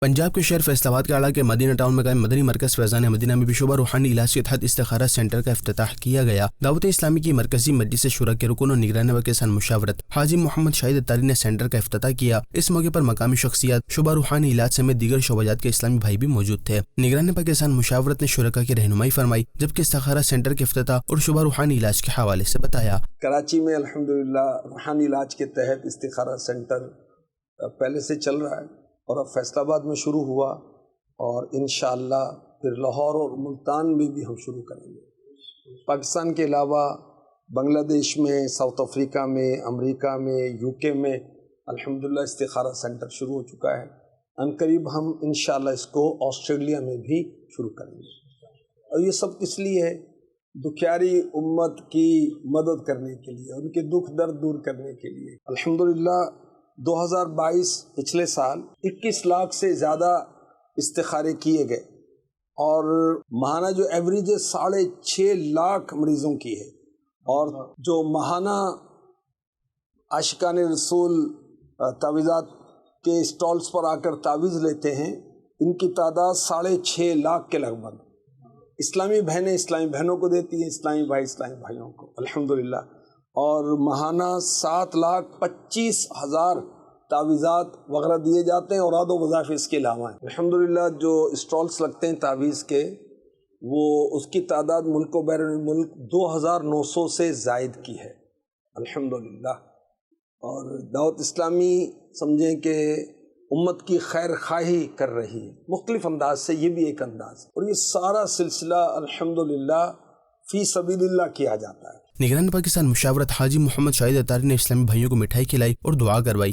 پنجاب کے شہر فیصل آباد کے اعلیٰ کے مدینہ ٹاؤن میں قائم مدنی مرکز فیضان مدینہ میں شعبہ روحانی علاج کے تحت استخارہ سینٹر کا افتتاح کیا گیا۔ دعوت اسلامی کی مرکزی مجلس شورا کے رکن اور نگران و کسان مشاورت حاجی محمد شاہد اتاری نے سینٹر کا افتتاح کیا۔ اس موقع پر مقامی شخصیات، شعبہ روحانی علاج سمیت دیگر شعبات کے اسلامی بھائی بھی موجود تھے۔ نگران پاکستان مشاورت نے شرکا کی رہنمائی فرمائی، جبکہ استخارہ سینٹر کے افتتاح اور شعبہ روحانی علاج کے حوالے سے بتایا۔ کراچی میں الحمدللہ روحانی علاج کے تحت استخارہ سینٹر پہلے سے چل رہا ہے اور اب فیصل آباد میں شروع ہوا اور انشاءاللہ پھر لاہور اور ملتان میں بھی ہم شروع کریں گے۔ پاکستان کے علاوہ بنگلہ دیش میں، ساؤتھ افریقہ میں، امریکہ میں، یو کے میں الحمدللہ استخارہ سینٹر شروع ہو چکا ہے۔ عنقریب ہم انشاءاللہ اس کو آسٹریلیا میں بھی شروع کریں گے، اور یہ سب کس لیے ہے؟ دکھیاری امت کی مدد کرنے کے لیے، ان کے دکھ درد دور کرنے کے لیے۔ الحمدللہ 2022 پچھلے سال 21 لاکھ سے زیادہ استخارے کیے گئے اور ماہانہ جو ایوریج ہے 6.5 لاکھ مریضوں کی ہے، اور جو ماہانہ عاشقان رسول تعویذات کے اسٹالز پر آ کر تعویذ لیتے ہیں، ان کی تعداد 6.5 لاکھ کے لگ بھگ۔ اسلامی بہنیں اسلامی بہنوں کو دیتی ہیں، اسلامی بھائی اسلامی بھائیوں کو الحمدللہ، اور ماہانہ 7,25,000 تعویذات وغیرہ دیے جاتے ہیں، اور اوراد و وظائف اس کے علاوہ ہیں۔ الحمدللہ جو اسٹالز لگتے ہیں تعویذ کے، وہ اس کی تعداد ملک و بیرون الملک 2,900 سے زائد کی ہے الحمدللہ۔ اور دعوت اسلامی سمجھیں کہ امت کی خیر خواہی کر رہی ہے مختلف انداز سے، یہ بھی ایک انداز ہے، اور یہ سارا سلسلہ الحمدللہ فی سبیل اللہ کیا جاتا ہے۔ نگران پاکستان مشاورت حاجی محمد شاہد اتاری نے اسلامی بھائیوں کو مٹھائی کھلائی اور دعا کروائی۔